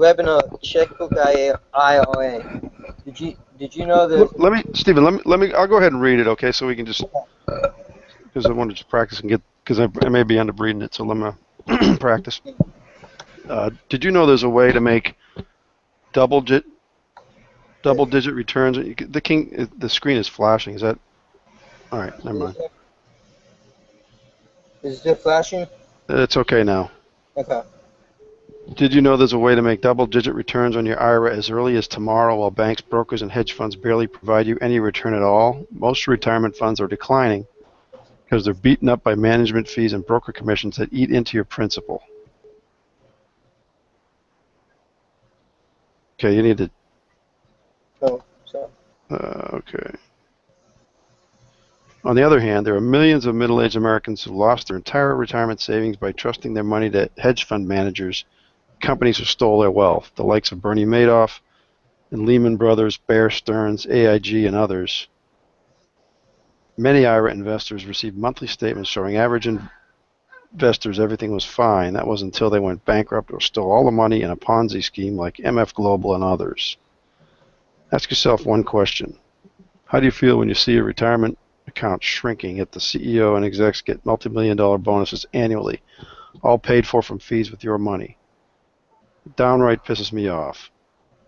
grabbing a checkbook IRA. Did you know that? Let me, Stephen. I'll go ahead and read it, okay? So we can just, because I wanted to practice and get, because I may be end up reading it. So let me practice. Did you know there's a way to make double-digit returns? The screen is flashing. Is that? All right, never mind. Is it flashing? It's okay now. Okay. Did you know there's a way to make double-digit returns on your IRA as early as tomorrow while banks, brokers, and hedge funds barely provide you any return at all? Most retirement funds are declining because they're beaten up by management fees and broker commissions that eat into your principal. Okay, you need to... Oh, sorry. Okay. On the other hand, there are millions of middle-aged Americans who lost their entire retirement savings by trusting their money to hedge fund managers, companies who stole their wealth, the likes of Bernie Madoff and Lehman Brothers, Bear Stearns, AIG, and others. Many IRA investors received monthly statements showing average investors everything was fine. That was until they went bankrupt or stole all the money in a Ponzi scheme like MF Global and others. Ask yourself one question. How do you feel when you see your retirement account shrinking, yet the CEO and execs get multi-million-dollar bonuses annually, all paid for from fees with your money? It downright pisses me off.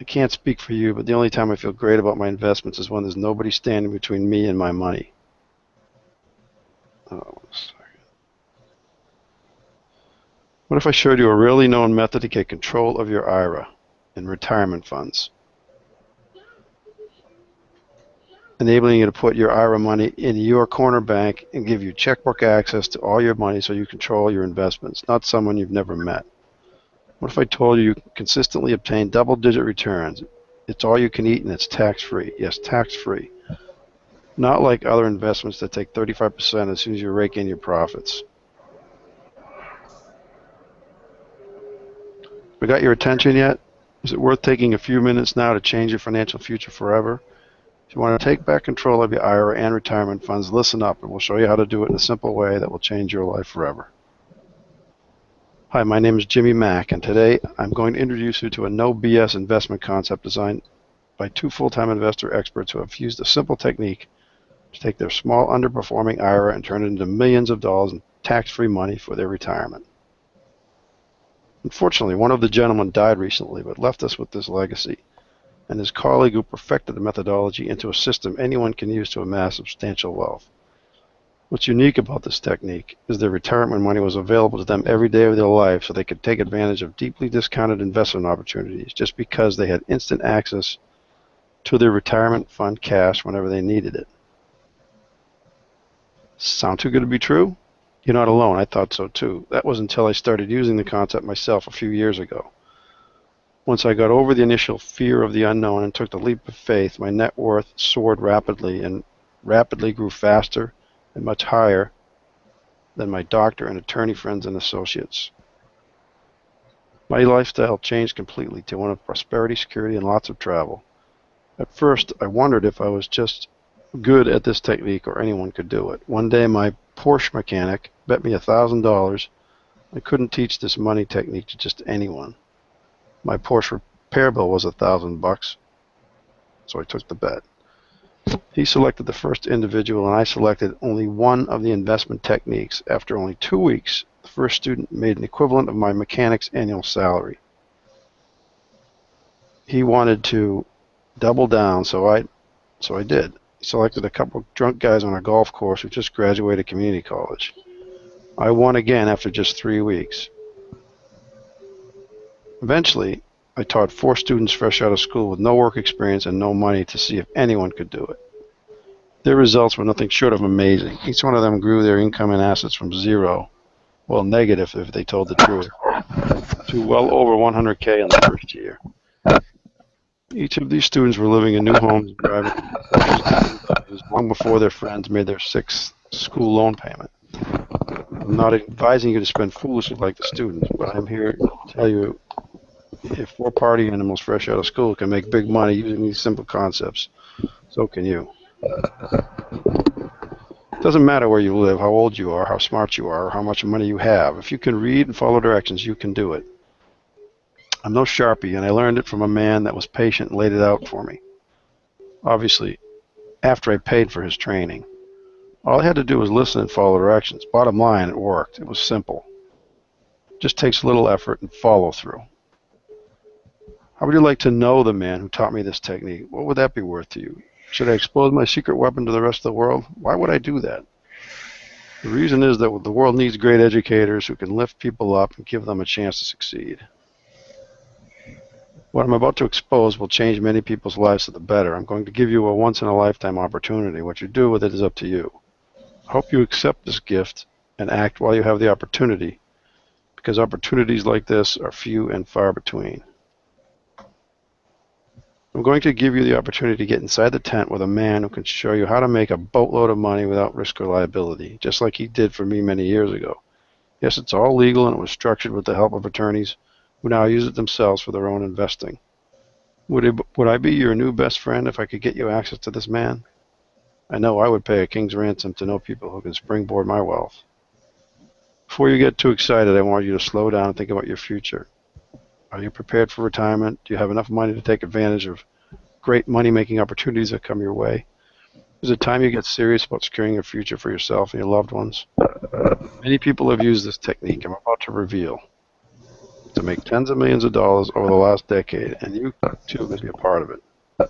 I can't speak for you, but the only time I feel great about my investments is when there's nobody standing between me and my money. Oh, 1 second. What if I showed you a rarely known method to get control of your IRA and retirement funds, enabling you to put your IRA money in your corner bank and give you checkbook access to all your money so you control your investments, not someone you've never met? What if I told you you can consistently obtain double-digit returns? It's all you can eat and it's tax-free. Yes, tax-free. Not like other investments that take 35% as soon as you rake in your profits. We got your attention yet? Is it worth taking a few minutes now to change your financial future forever? If you want to take back control of your IRA and retirement funds, listen up and we'll show you how to do it in a simple way that will change your life forever. Hi, my name is Jimmy Mack, and today I'm going to introduce you to a no BS investment concept designed by 2 full-time investor experts who have used a simple technique to take their small underperforming IRA and turn it into millions of dollars in tax-free money for their retirement. Unfortunately, one of the gentlemen died recently but left us with this legacy, and his colleague who perfected the methodology into a system anyone can use to amass substantial wealth. What's unique about this technique is their retirement money was available to them every day of their life so they could take advantage of deeply discounted investment opportunities just because they had instant access to their retirement fund cash whenever they needed it. Sound too good to be true? You're not alone. I thought so too. That was until I started using the concept myself a few years ago. Once I got over the initial fear of the unknown and took the leap of faith, my net worth soared rapidly and rapidly grew faster and much higher than my doctor and attorney friends and associates. My lifestyle changed completely to one of prosperity, security, and lots of travel. At first, I wondered if I was just good at this technique or anyone could do it. One day, my Porsche mechanic bet me $1,000 I couldn't teach this money technique to just anyone. My Porsche repair bill was $1,000, so I took the bet. He selected the first individual, and I selected only one of the investment techniques. After only 2 weeks, the first student made an equivalent of my mechanic's annual salary. He wanted to double down, so I did. He selected a couple of drunk guys on a golf course who just graduated community college. I won again after just 3 weeks. Eventually, I taught 4 students fresh out of school with no work experience and no money to see if anyone could do it. Their results were nothing short of amazing. Each one of them grew their income and assets from zero, well, negative if they told the truth, to well over 100K in the first year. Each of these students were living in new homes and driving long before their friends made their 6th school loan payment. I'm not advising you to spend foolishly like the students, but I'm here to tell you if 4 party animals fresh out of school can make big money using these simple concepts, so can you. It doesn't matter where you live, how old you are, how smart you are, or how much money you have. If you can read and follow directions, you can do it. I'm no Sharpie, and I learned it from a man that was patient and laid it out for me. Obviously, after I paid for his training. All I had to do was listen and follow directions. Bottom line, it worked. It was simple. It just takes little effort and follow through. How would you like to know the man who taught me this technique? What would that be worth to you? Should I expose my secret weapon to the rest of the world? Why would I do that? The reason is that the world needs great educators who can lift people up and give them a chance to succeed. What I'm about to expose will change many people's lives for the better. I'm going to give you a once-in-a-lifetime opportunity. What you do with it is up to you. I hope you accept this gift and act while you have the opportunity, because opportunities like this are few and far between. I'm going to give you the opportunity to get inside the tent with a man who can show you how to make a boatload of money without risk or liability, just like he did for me many years ago. Yes, it's all legal and it was structured with the help of attorneys who now use it themselves for their own investing. Would I be your new best friend if I could get you access to this man? I know I would pay a king's ransom to know people who can springboard my wealth. Before you get too excited, I want you to slow down and think about your future. Are you prepared for retirement? Do you have enough money to take advantage of great money-making opportunities that come your way? Is it time you get serious about securing a future for yourself and your loved ones? Many people have used this technique I'm about to reveal to make tens of millions of dollars over the last decade, and you too can be a part of it. I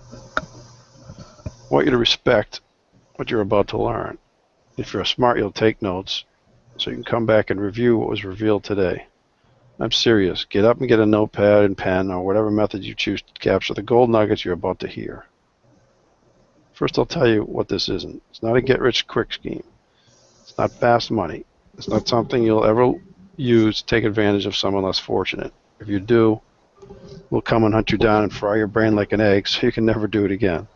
want you to respect what you're about to learn. If you're smart, you'll take notes so you can come back and review what was revealed today. I'm serious. Get up and get a notepad and pen or whatever method you choose to capture the gold nuggets you're about to hear. First, I'll tell you what this isn't. It's not a get-rich-quick scheme. It's not fast money. It's not something you'll ever use to take advantage of someone less fortunate. If you do, we'll come and hunt you down and fry your brain like an egg so you can never do it again.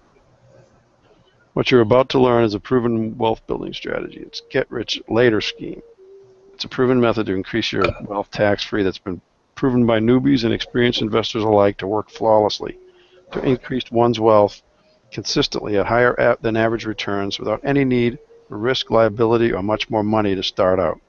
What you're about to learn is a proven wealth-building strategy. It's a get-rich-later scheme. It's a proven method to increase your wealth tax-free that's been proven by newbies and experienced investors alike to work flawlessly, to increase one's wealth consistently at higher than average returns without any need for risk, liability, or much more money to start out.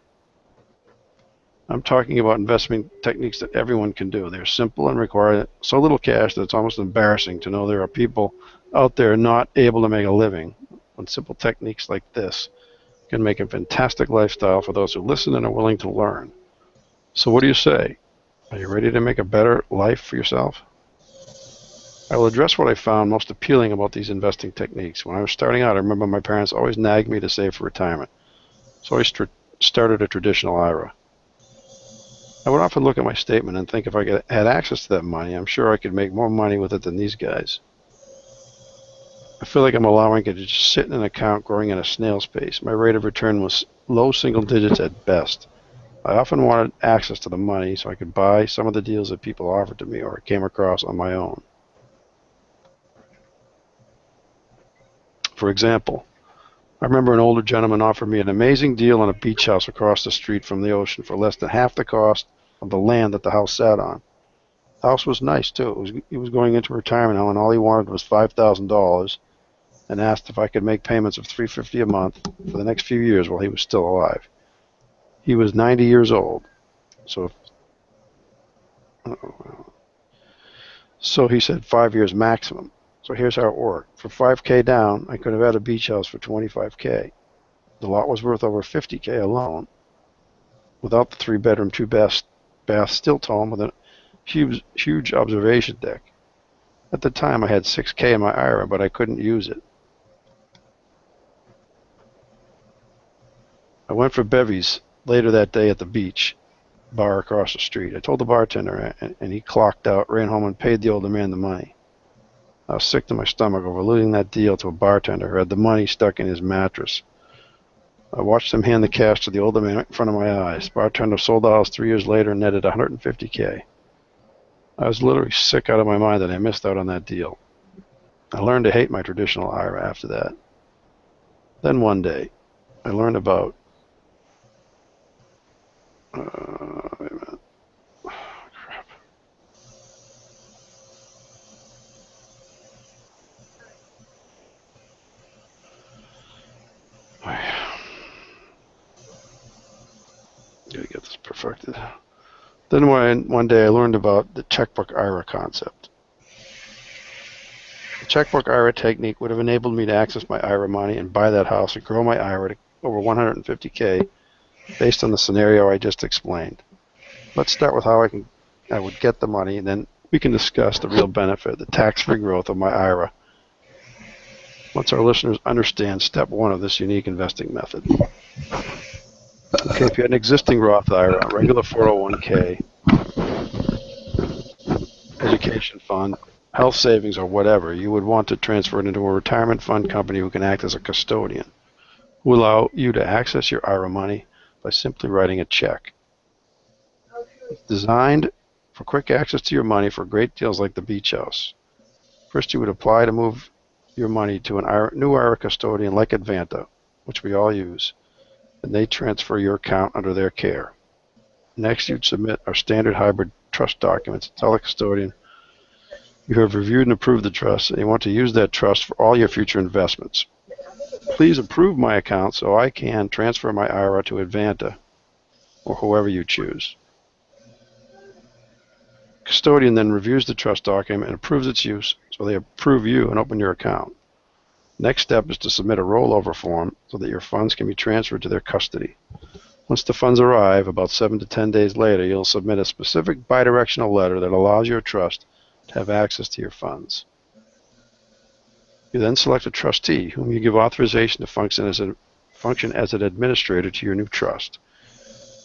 I'm talking about investment techniques that everyone can do. They're simple and require so little cash that it's almost embarrassing to know there are people out there not able to make a living when simple techniques like this can make a fantastic lifestyle for those who listen and are willing to learn. So what do you say? Are you ready to make a better life for yourself? I will address what I found most appealing about these investing techniques. When I was starting out, I remember my parents always nagged me to save for retirement. So I started a traditional IRA. I would often look at my statement and think if I had access to that money, I'm sure I could make more money with it than these guys. I feel like I'm allowing it to just sit in an account growing at a snail's pace. My rate of return was low single digits at best. I often wanted access to the money so I could buy some of the deals that people offered to me or came across on my own. For example, I remember an older gentleman offered me an amazing deal on a beach house across the street from the ocean for less than half the cost of the land that the house sat on. The house was nice, too. He was going into retirement home, and all he wanted was $5,000 and asked if I could make payments of $350 a month for the next few years while he was still alive. He was 90 years old, so he said 5 years maximum. So here's how it worked. For $5K down, I could have had a beach house for $25K. The lot was worth over $50K alone, without the 3-bedroom, 2-bath stilt home with a huge observation deck. At the time, I had $6K in my IRA, but I couldn't use it. I went for bevies later that day at the beach bar across the street. I told the bartender, and he clocked out, ran home, and paid the older man the money. I was sick to my stomach over losing that deal to a bartender who had the money stuck in his mattress. I watched him hand the cash to the older man in front of my eyes. Bartender sold the house 3 years later and netted $150K. I was literally sick out of my mind that I missed out on that deal. I learned to hate my traditional IRA after that. Then one day, I learned about wait a minute. Crap. Gotta get this perfected. Then one day I learned about the checkbook IRA concept. The checkbook IRA technique would have enabled me to access my IRA money and buy that house and grow my IRA to over $150K based on the scenario I just explained. Let's start with how I would get the money, and then we can discuss the real benefit, the tax-free growth of my IRA, once our listeners understand step one of this unique investing method. Okay, if you had an existing Roth IRA, a regular 401k, education fund, health savings, or whatever, you would want to transfer it into a retirement fund company who can act as a custodian, who will allow you to access your IRA money by simply writing a check. It's designed for quick access to your money for great deals like the beach house. First, you would apply to move your money to a new IRA custodian like Advanta, which we all use, and they transfer your account under their care. Next, you'd submit our standard hybrid trust documents and tell the custodian you have reviewed and approved the trust and you want to use that trust for all your future investments. Please approve my account so I can transfer my IRA to Advanta or whoever you choose. Custodian then reviews the trust document and approves its use, so they approve you and open your account. Next step is to submit a rollover form so that your funds can be transferred to their custody. Once the funds arrive, about 7 to 10 days later, you'll submit a specific bidirectional letter that allows your trust to have access to your funds. You then select a trustee whom you give authorization to function as an administrator to your new trust.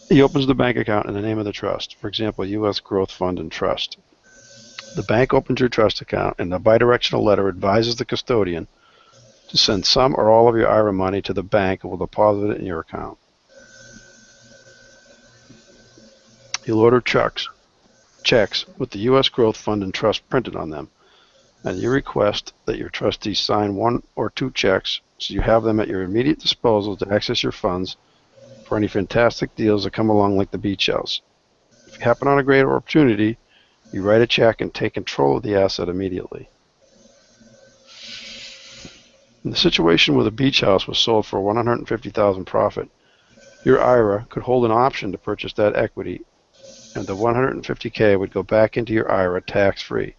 He opens the bank account in the name of the trust, for example, U.S. Growth Fund and Trust. The bank opens your trust account, and the bidirectional letter advises the custodian to send some or all of your IRA money to the bank who will deposit it in your account. You'll order checks with the U.S. Growth Fund and Trust printed on them, and you request that your trustee sign 1 or 2 checks so you have them at your immediate disposal to access your funds for any fantastic deals that come along like the beach house. If you happen on a great opportunity, you write a check and take control of the asset immediately. In the situation where the beach house was sold for $150,000 profit, your IRA could hold an option to purchase that equity, and the $150K would go back into your IRA tax-free.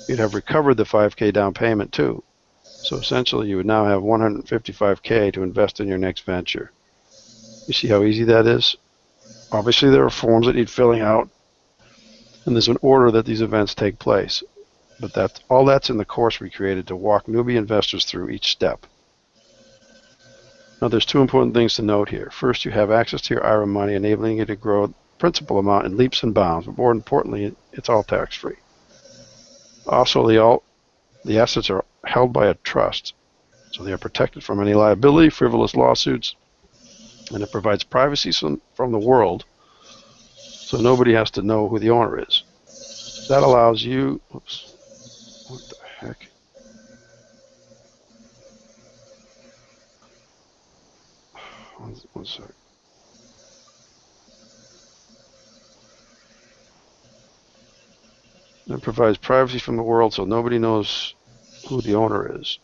You'd have recovered the $5K down payment too, so essentially you would now have $155K to invest in your next venture. You see how easy that is? Obviously there are forms that need filling out, and there's an order that these events take place. But that's in the course we created to walk newbie investors through each step. Now there's 2 important things to note here. First, you have access to your IRA money, enabling you to grow principal amount in leaps and bounds, but more importantly, it's all tax-free. Also, the assets are held by a trust, so they are protected from any liability, frivolous lawsuits, and it provides privacy from the world, so nobody has to know who the owner is. That allows you, what the heck? One sec. It provides privacy from the world so nobody knows who the owner is.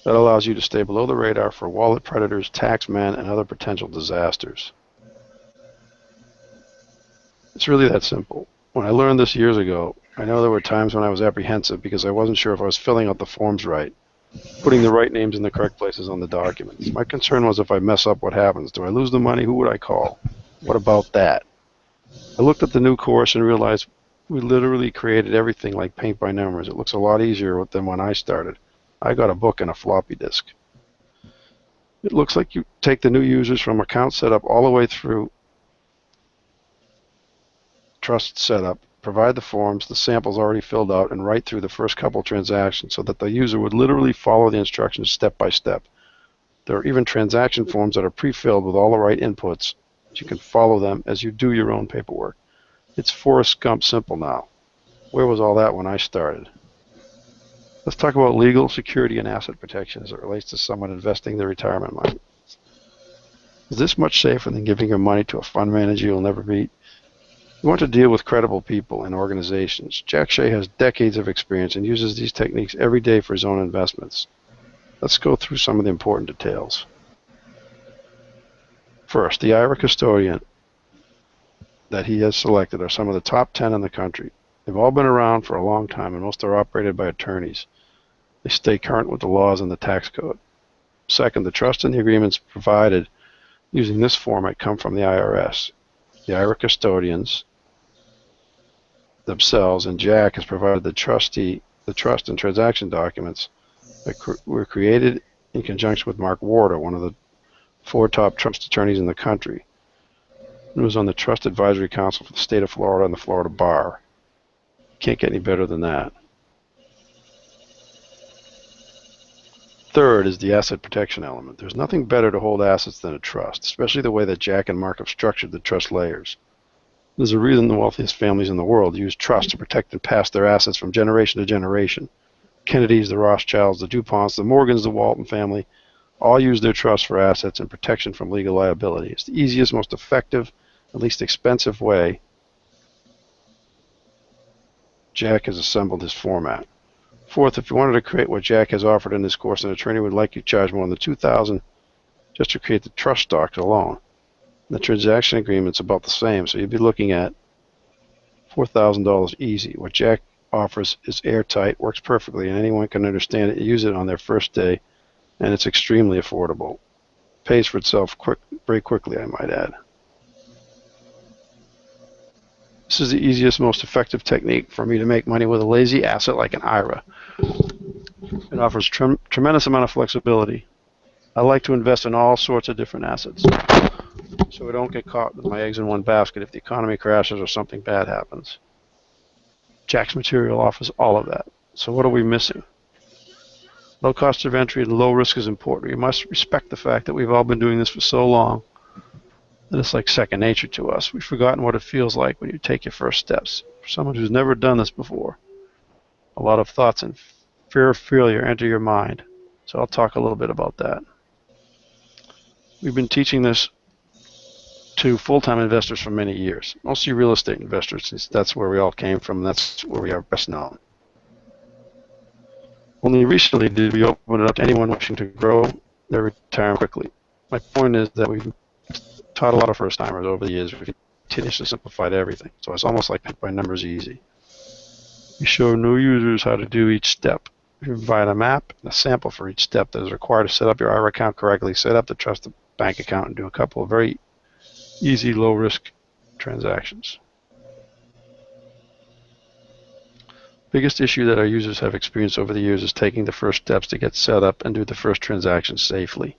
That allows you to stay below the radar for wallet predators, taxmen, and other potential disasters. It's really that simple. When I learned this years ago, I know there were times when I was apprehensive because I wasn't sure if I was filling out the forms right, putting the right names in the correct places on the documents. My concern was if I mess up, what happens? Do I lose the money? Who would I call? What about that? I looked at the new course and realized we literally created everything like paint by numbers. It looks a lot easier than when I started. I got a book and a floppy disk. It looks like you take the new users from account setup all the way through trust setup, provide the forms, the samples already filled out, and right through the first couple transactions so that the user would literally follow the instructions step by step. There are even transaction forms that are pre-filled with all the right inputs. You can follow them as you do your own paperwork. It's Forrest Gump simple now. Where was all that when I started? Let's talk about legal, security, and asset protection as it relates to someone investing their retirement money. Is this much safer than giving your money to a fund manager you'll never meet? You want to deal with credible people and organizations. Jack Shea has decades of experience and uses these techniques every day for his own investments. Let's go through some of the important details. First, the IRA custodian that he has selected are some of the top 10 in the country. They've all been around for a long time, and most are operated by attorneys. They stay current with the laws and the tax code. Second, the trust and the agreements provided using this format come from the IRS. The IRA custodians themselves, and Jack has provided the trust and transaction documents that were created in conjunction with Mark Warder, one of the 4 top trust attorneys in the country, who was on the Trust Advisory Council for the state of Florida and the Florida Bar. Can't get any better than that. Third is the asset protection element. There's nothing better to hold assets than a trust, especially the way that Jack and Mark have structured the trust layers. There's a reason the wealthiest families in the world use trusts to protect and pass their assets from generation to generation. Kennedys, the Rothschilds, the DuPonts, the Morgans, the Walton family all use their trusts for assets and protection from legal liability. It's the easiest, most effective, and least expensive way Jack has assembled his format. Fourth, if you wanted to create what Jack has offered in this course, an attorney would likely charge more than $2,000 just to create the trust stocks alone. The transaction agreement's about the same, so you'd be looking at $4,000 easy. What Jack offers is airtight, works perfectly, and anyone can understand it and use it on their first day, and it's extremely affordable. Pays for itself very quickly, I might add. This is the easiest, most effective technique for me to make money with a lazy asset like an IRA. It offers tremendous amount of flexibility. I like to invest in all sorts of different assets, so I don't get caught with my eggs in one basket if the economy crashes or something bad happens. Jack's material offers all of that. So what are we missing? Low cost of entry and low risk is important. We must respect the fact that we've all been doing this for so long that it's like second nature to us. We've forgotten what it feels like when you take your first steps. For someone who's never done this before, a lot of thoughts and fear of failure enter your mind. So I'll talk a little bit about that. We've been teaching this to full-time investors for many years, mostly real estate investors, since that's where we all came from, and that's where we are best known. Only recently did we open it up to anyone wishing to grow their retirement quickly. My point is that we've taught a lot of first-timers over the years. We've continuously simplified everything, so it's almost like pick by numbers easy. We show new users how to do each step. We provide a map and a sample for each step that is required to set up your IRA account correctly, set up the trusted bank account, and do a couple of very easy, low-risk transactions. Biggest issue that our users have experienced over the years is taking the first steps to get set up and do the first transaction safely.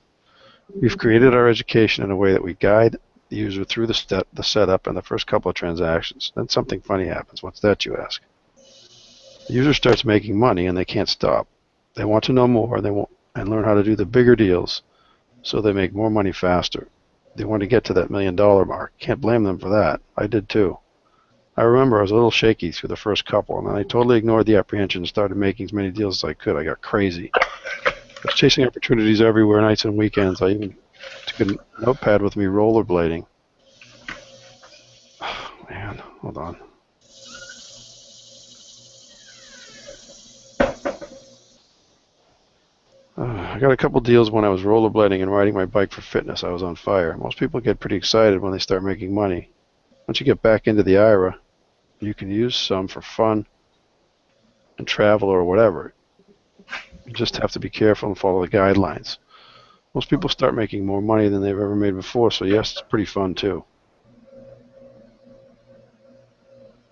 We've created our education in a way that we guide the user through the setup and the first couple of transactions. Then something funny happens. What's that, you ask? The user starts making money and they can't stop. They want to know more and learn how to do the bigger deals so they make more money faster. They want to get to that $1 million mark. Can't blame them for that. I did too. I remember I was a little shaky through the first couple, and then I totally ignored the apprehension and started making as many deals as I could. I got crazy. I was chasing opportunities everywhere, nights and weekends. I even took a notepad with me rollerblading. Oh, man, hold on. I got a couple deals when I was rollerblading and riding my bike for fitness. I was on fire. Most people get pretty excited when they start making money. Once you get back into the IRA, you can use some for fun and travel or whatever. You just have to be careful and follow the guidelines. Most people start making more money than they've ever made before, so yes, it's pretty fun too.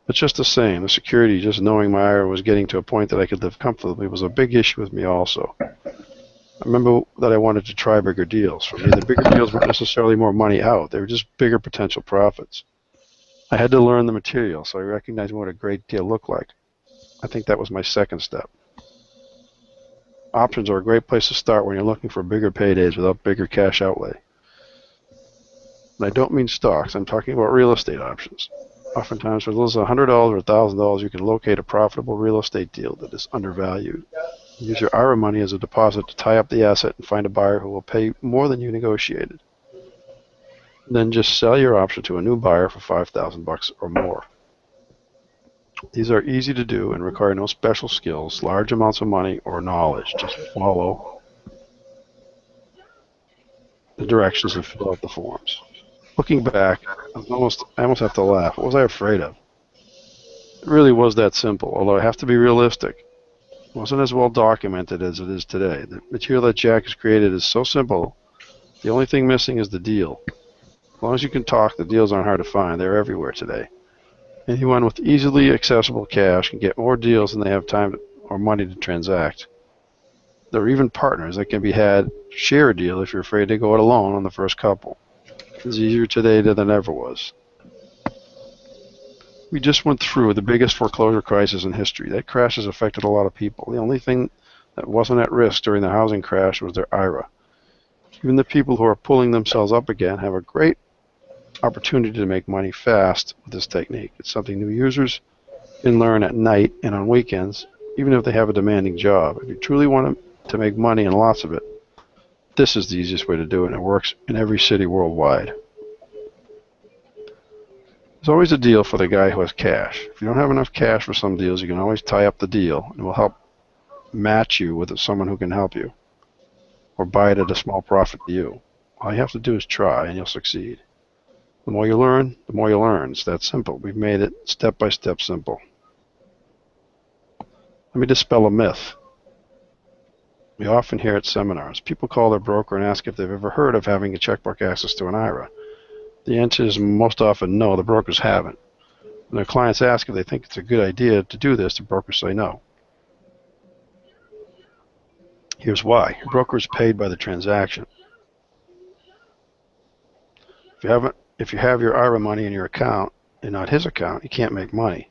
But just the same, the security, just knowing my IRA was getting to a point that I could live comfortably was a big issue with me also. I remember that I wanted to try bigger deals. For me, the bigger deals weren't necessarily more money out. They were just bigger potential profits. I had to learn the material, so I recognized what a great deal looked like. I think that was my second step. Options are a great place to start when you're looking for bigger paydays without bigger cash outlay. And I don't mean stocks. I'm talking about real estate options. Oftentimes, for as little as $100 or $1,000, you can locate a profitable real estate deal that is undervalued. Use your IRA money as a deposit to tie up the asset and find a buyer who will pay more than you negotiated. Then just sell your option to a new buyer for $5,000 or more. These are easy to do and require no special skills, large amounts of money, or knowledge. Just follow the directions and fill out the forms. Looking back, I almost have to laugh. What was I afraid of? It really was that simple, although I have to be realistic. It wasn't as well documented as it is today. The material that Jack has created is so simple, the only thing missing is the deal. As long as you can talk, the deals aren't hard to find. They're everywhere today. Anyone with easily accessible cash can get more deals than they have time or money to transact. There are even partners that can be had share a deal if you're afraid to go it alone on the first couple. It's easier today than it ever was. We just went through the biggest foreclosure crisis in history. That crash has affected a lot of people. The only thing that wasn't at risk during the housing crash was their IRA. Even the people who are pulling themselves up again have a great opportunity to make money fast with this technique. It's something new users can learn at night and on weekends, even if they have a demanding job. If you truly want to make money and lots of it, this is the easiest way to do it, and it works in every city worldwide. There's always a deal for the guy who has cash. If you don't have enough cash for some deals, you can always tie up the deal, and we'll help match you with someone who can help you, or buy it at a small profit to you. All you have to do is try, and you'll succeed. The more you learn, the more you'll earn. It's that simple. We've made it step-by-step simple. Let me dispel a myth. We often hear at seminars, people call their broker and ask if they've ever heard of having a checkbook access to an IRA. The answer is most often no, the brokers haven't. When their clients ask if they think it's a good idea to do this, the brokers say no. Here's why. Your broker is paid by the transaction. If you have your IRA money in your account and not his account, you can't make money.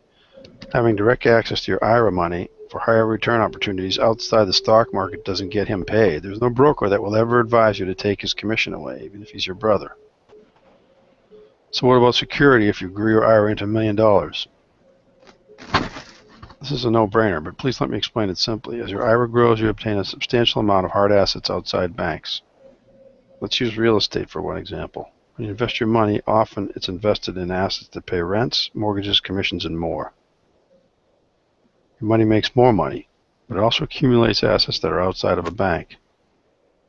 Having direct access to your IRA money for higher return opportunities outside the stock market doesn't get him paid. There's no broker that will ever advise you to take his commission away, even if he's your brother. So what about security if you grew your IRA into $1 million? This is a no-brainer, but please let me explain it simply. As your IRA grows, you obtain a substantial amount of hard assets outside banks. Let's use real estate for one example. When you invest your money, often it's invested in assets that pay rents, mortgages, commissions, and more. Your money makes more money, but it also accumulates assets that are outside of a bank.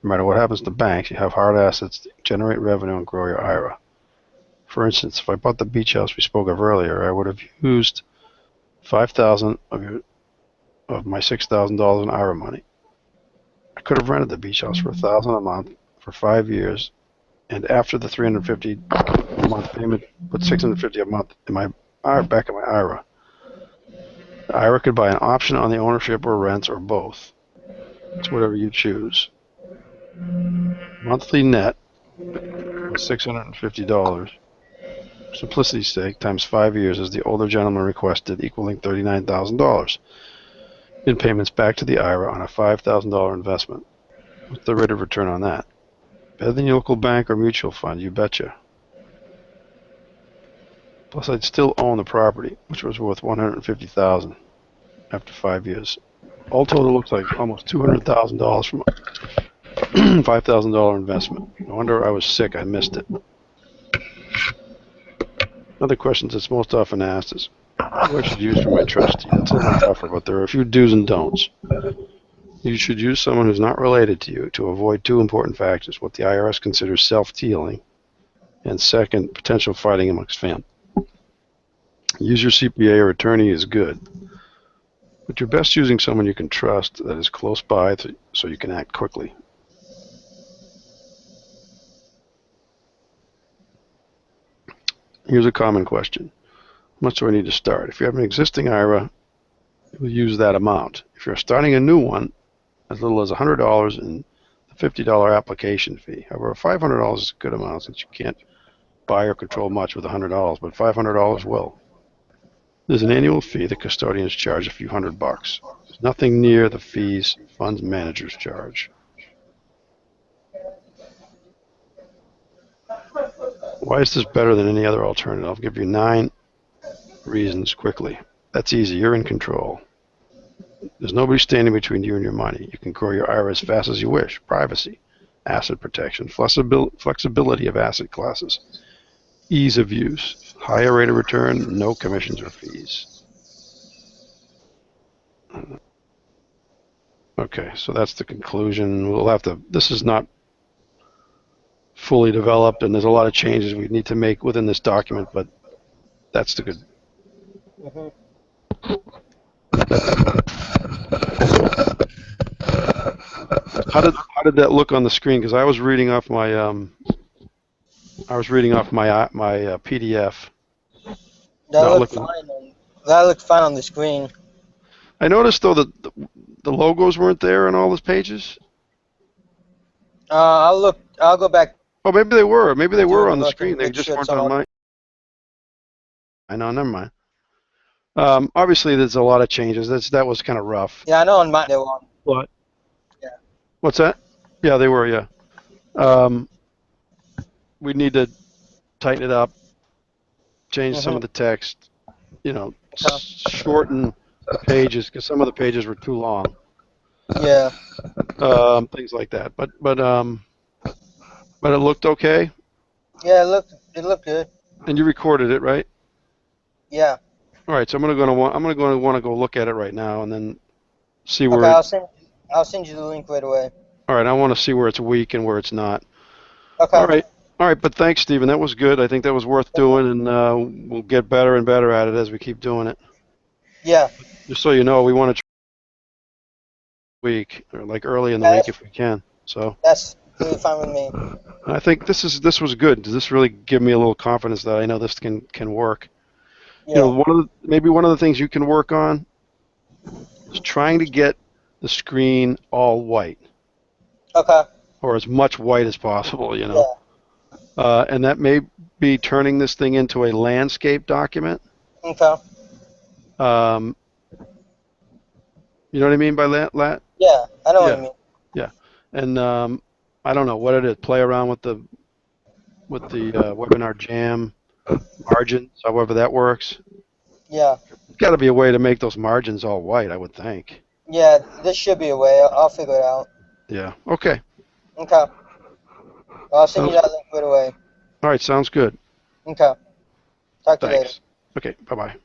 No matter what happens to banks, you have hard assets that generate revenue and grow your IRA. For instance, if I bought the beach house we spoke of earlier, I would have used $5,000 of my $6,000 in IRA money. I could have rented the beach house for $1,000 a month for 5 years, and after the $350 a month payment, put $650 a month in my back in my IRA. The IRA could buy an option on the ownership or rents or both. It's whatever you choose. Monthly net was $650. Simplicity's sake, times 5 years, as the older gentleman requested, equaling $39,000 in payments back to the IRA on a $5,000 investment. What's the rate of return on that? Better than your local bank or mutual fund, you betcha. Plus, I'd still own the property, which was worth $150,000 after 5 years. All total, looks like almost $200,000 from a $5,000 investment. No wonder I was sick. I missed it. Another question that's most often asked is, who I should use for my trustee? That's a little tougher, but there are a few do's and don'ts. You should use someone who's not related to you to avoid two important factors: what the IRS considers self-dealing, and second, potential fighting amongst family. Use your CPA or attorney is good, but you're best using someone you can trust that is close by so you can act quickly. Here's a common question. How much do I need to start? If you have an existing IRA, you'll use that amount. If you're starting a new one, as little as $100 and the $50 application fee. However, $500 is a good amount since you can't buy or control much with $100, but $500 will. There's an annual fee that custodians charge, a few $100. There's nothing near the fees funds managers charge. Why is this better than any other alternative? I'll give you 9 reasons quickly. That's easy. You're in control. There's nobody standing between you and your money. You can grow your IRA as fast as you wish. Privacy, asset protection, flexibility of asset classes, ease of use, higher rate of return, no commissions or fees. Okay, so that's the conclusion. We'll have to, this is not fully developed, and there's a lot of changes we need to make within this document, but that's the good. Hmm. How did that look on the screen? Because I was reading off my PDF. That Not looked looking. fine. That looked fine on the screen. I noticed though that the logos weren't there on all those pages. I'll look. I'll go back Oh, maybe they were. Maybe they through were and on the look screen. and They make just sure it's weren't on all. mine. I know. Never mind. Obviously, there's a lot of changes. That was kind of rough. Yeah, I know on mine they were on. What? Yeah. What's that? Yeah, they were. Yeah. Um, we need to tighten it up, change some of the text. Okay. Shorten the pages because some of the pages were too long. Yeah. Things like that. But it looked okay. Yeah, it looked good. And you recorded it, right? Yeah. All right. So I'm gonna want to go look at it right now and then see Okay, where it. I'll send you the link right away. All right. I want to see where it's weak and where it's not. Okay. All right. All right. But thanks, Stephen. That was good. I think that was worth doing, and we'll get better and better at it as we keep doing it. Yeah. Just so you know, we want to week or like early in the Yeah, week if we can. So that's really fine with me. I think this was good. This really give me a little confidence that I know this can work. Yeah. Maybe one of the things you can work on is trying to get the screen all white Okay. or as much white as possible. Yeah. And that may be turning this thing into a landscape document. Okay. Um, you know what I mean by lat? Yeah, I know what Yeah. you mean. Yeah. And I don't know what it is. Play around with the Webinar Jam margins, however that works. Yeah. There's got to be a way to make those margins all white, I would think. Yeah, this should be a way. I'll figure it out. Yeah. Okay. Okay. I'll send you Sounds, that link right away. all right. Sounds good. Okay. Talk to you later. Thanks. Okay. Bye-bye.